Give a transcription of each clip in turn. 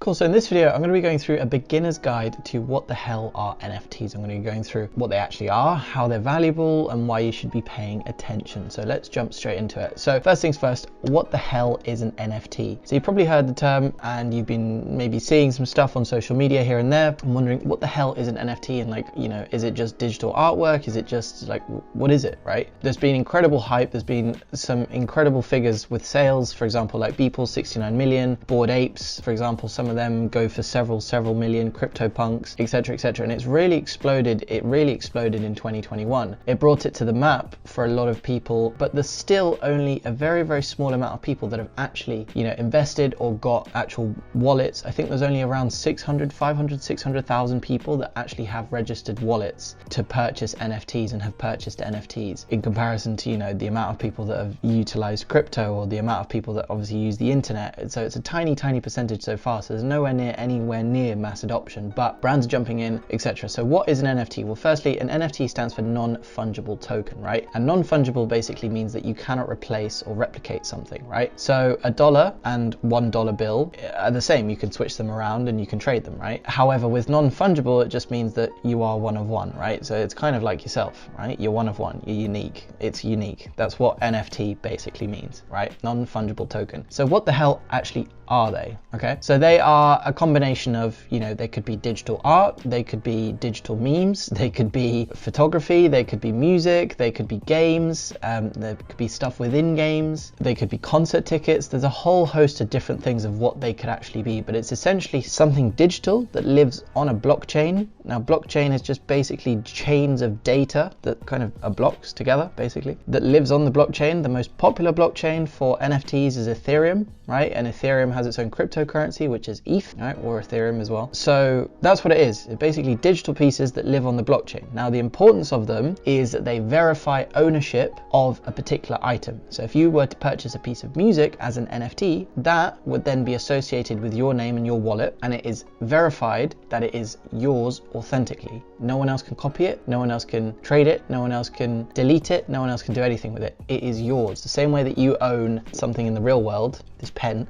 Cool, so in this video, I'm going to be going through a beginner's guide to what the hell are NFTs. I'm going to be going through what they actually are, how they're valuable, and why you should be paying attention. So let's jump straight into it. So first things first, what the hell is an NFT? So you've probably heard the term and you've been maybe seeing some stuff on social media here and there. I'm wondering what the hell is an NFT, and like, you know, is it just digital artwork? Is it just like, what is it, right? There's been incredible hype. There's been some incredible figures with sales, for example, like Beeple, 69 million, Bored Apes, for example, some of them go for several million, CryptoPunks, etc., and it's really exploded. It really exploded in 2021. It brought it to the map for a lot of people, but there's still only a very small amount of people that have actually, you know, invested or got actual wallets. I think there's only around 600,000 people that actually have registered wallets to purchase NFTs and have purchased NFTs, in comparison to, you know, the amount of people that have utilized crypto or the amount of people that obviously use the internet. So it's a tiny percentage so far, so there's anywhere near mass adoption, but brands are jumping in, etc. So what is an NFT? Well, firstly, an NFT stands for non-fungible token, right? And non-fungible basically means that you cannot replace or replicate something, right? So a dollar and $1 bill are the same. You can switch them around and you can trade them, right? However, with non-fungible, it just means that you are one of one, right? So it's kind of like yourself, right? You're one of one, you're unique. It's unique. That's what NFT basically means, right? Non-fungible token. So what the hell actually are they? Okay, so they are a combination of, you know, they could be digital art, they could be digital memes, they could be photography, they could be music, they could be games, there could be stuff within games, they could be concert tickets. There's a whole host of different things of what they could actually be, but it's essentially something digital that lives on a blockchain. Now, blockchain is just basically chains of data that kind of are blocks together, basically, that lives on the blockchain. The most popular blockchain for NFTs is Ethereum, right? And Ethereum has its own cryptocurrency, which is ETH, right? Or Ethereum as well. So that's what it is. It's basically digital pieces that live on the blockchain. Now, the importance of them is that they verify ownership of a particular item. So if you were to purchase a piece of music as an NFT, that would then be associated with your name and your wallet, and it is verified that it is yours authentically. No one else can copy it, no one else can trade it, no one else can delete it, no one else can do anything with it. It is yours. The same way that you own something in the real world, this pen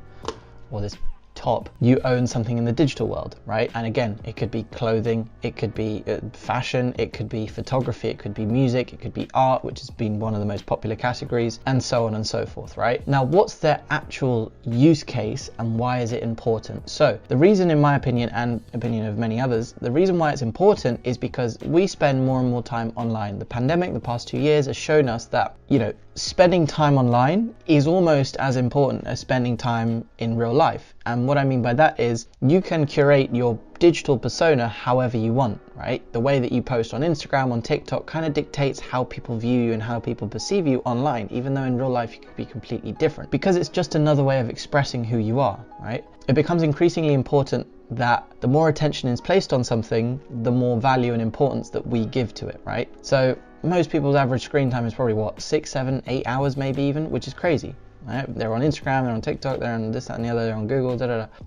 or this top, you own something in the digital world, right? And again, it could be clothing, it could be fashion, it could be photography, it could be music, it could be art, which has been one of the most popular categories, and so on and so forth, right? Now, what's their actual use case and why is it important? So the reason, in my opinion, and opinion of many others, the reason why it's important is because we spend more and more time online. The pandemic, the past 2 years, has shown us that, you know, spending time online is almost as important as spending time in real life. And what I mean by that is you can curate your digital persona however you want, right? The way that you post on Instagram, on TikTok, kind of dictates how people view you and how people perceive you online, even though in real life you could be completely different, because it's just another way of expressing who you are, right? It becomes increasingly important that the more attention is placed on something, the more value and importance that we give to it, right? So most people's average screen time is probably what, 6, 7, 8 hours maybe even, which is crazy, right? They're on Instagram, they're on TikTok, they're on this, that, and the other, they're on Google,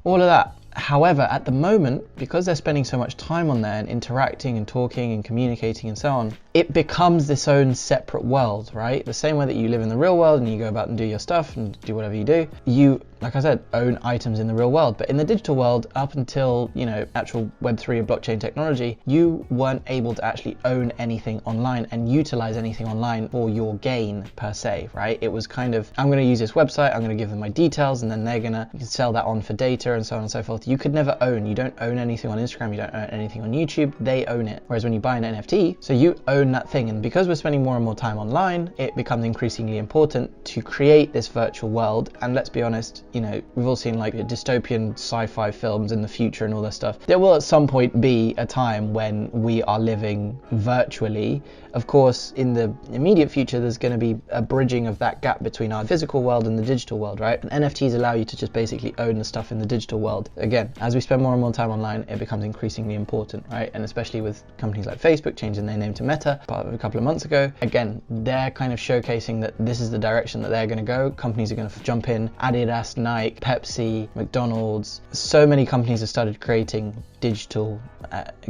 all of that. However, at the moment, because they're spending so much time on there and interacting and talking and communicating and so on, it becomes this own separate world, right? The same way that you live in the real world and you go about and do your stuff and do whatever you do, you, like I said, own items in the real world. But in the digital world, up until, you know, actual Web3 and blockchain technology, you weren't able to actually own anything online and utilize anything online for your gain per se, right? It was kind of, I'm going to use this website, I'm going to give them my details, and then they're going to sell that on for data and so on and so forth. You could never own. You don't own anything on Instagram, you don't own anything on YouTube, they own it. Whereas when you buy an NFT, so you own that thing. And because we're spending more and more time online, it becomes increasingly important to create this virtual world. And let's be honest, you know, we've all seen like dystopian sci-fi films in the future and all that stuff. There will at some point be a time when we are living virtually. Of course, in the immediate future, there's going to be a bridging of that gap between our physical world and the digital world, right? And NFTs allow you to just basically own the stuff in the digital world. Again, as we spend more and more time online, it becomes increasingly important, right? And especially with companies like Facebook changing their name to Meta a couple of months ago, again, they're kind of showcasing that this is the direction that they're going to go. Companies are going to jump in. Adidas, Nike, Pepsi, McDonald's, so many companies have started creating digital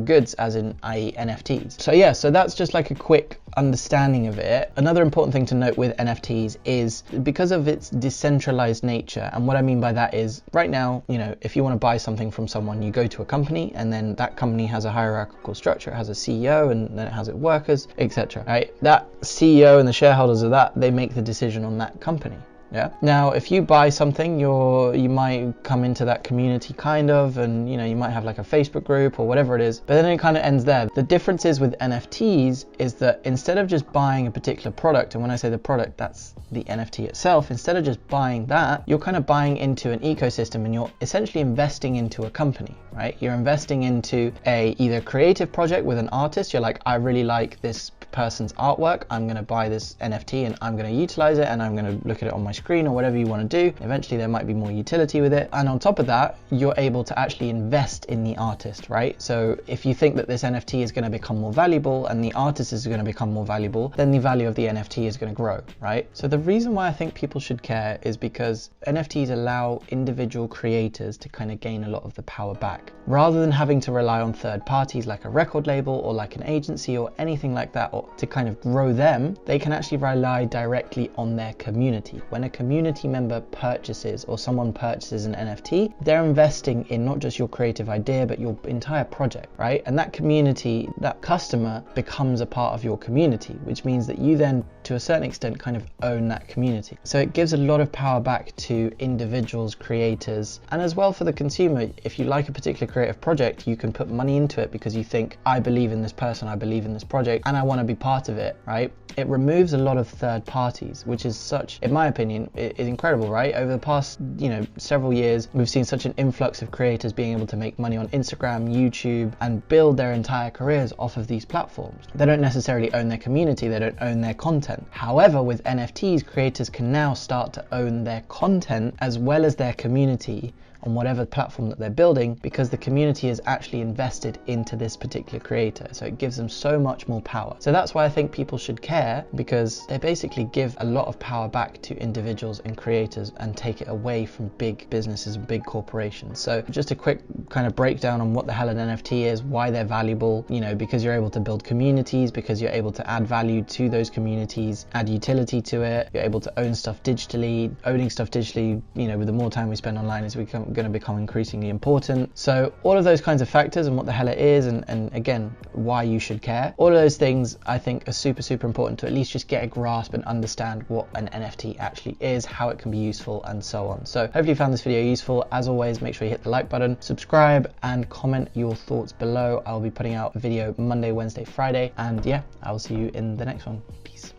goods, as in i.e. NFTs. So yeah, so that's just like a quick understanding of it, another important thing to note with NFTs is because of its decentralized nature. And what I mean by that is right now, you know, if you want to buy something from someone, you go to a company, and then that company has a hierarchical structure. It has a CEO, and then it has its workers, etc. Right? That CEO and the shareholders of that, they make the decision on that company. Yeah. Now, if you buy something, you might come into that community kind of, and you know, you might have like a Facebook group or whatever it is, but then it kind of ends there. The difference is with NFTs is that instead of just buying a particular product, and when I say the product, that's the NFT itself, instead of just buying that, you're kind of buying into an ecosystem, and you're essentially investing into a company, right? You're investing into a either creative project with an artist. You're like, I really like this person's artwork, I'm going to buy this NFT and I'm going to utilize it, and I'm going to look at it on my screen or whatever you want to do. Eventually there might be more utility with it, and on top of that, you're able to actually invest in the artist, right? So if you think that this NFT is going to become more valuable and the artist is going to become more valuable, then the value of the NFT is going to grow, right? So the reason why I think people should care is because NFTs allow individual creators to kind of gain a lot of the power back, rather than having to rely on third parties like a record label or like an agency or anything like that, or to kind of grow them. They can actually rely directly on their community. When a community member purchases, or someone purchases an NFT, they're investing in not just your creative idea, but your entire project, right? And that community, that customer becomes a part of your community, which means that you then, to a certain extent, kind of own that community. So it gives a lot of power back to individuals, creators, and as well for the consumer. If you like a particular creative project, you can put money into it because you think, I believe in this person, I believe in this project, and I want to be part of it, right? It removes a lot of third parties, which is such, in my opinion, is incredible, right? Over the past, you know, several years, we've seen such an influx of creators being able to make money on Instagram, YouTube, and build their entire careers off of these platforms. They don't necessarily own their community, they don't own their content. However, with NFTs, creators can now start to own their content as well as their community on whatever platform that they're building, because the community is actually invested into this particular creator. So it gives them so much more power. So that's why I think people should care, because they basically give a lot of power back to individuals and creators and take it away from big businesses and big corporations. So just a quick kind of breakdown on what the hell an NFT is, why they're valuable, you know, because you're able to build communities, because you're able to add value to those communities, add utility to it, you're able to own stuff digitally. Owning stuff digitally, you know, with the more time we spend online, is going to become increasingly important. So all of those kinds of factors, and what the hell it is, and again, why you should care, all of those things I think are super important to at least just get a grasp and understand what an NFT actually is, how it can be useful, and so on. So hopefully you found this video useful. As always, make sure you hit the like button, subscribe, and comment your thoughts below. I'll be putting out a video Monday, Wednesday, Friday, and yeah, I will see you in the next one. Peace.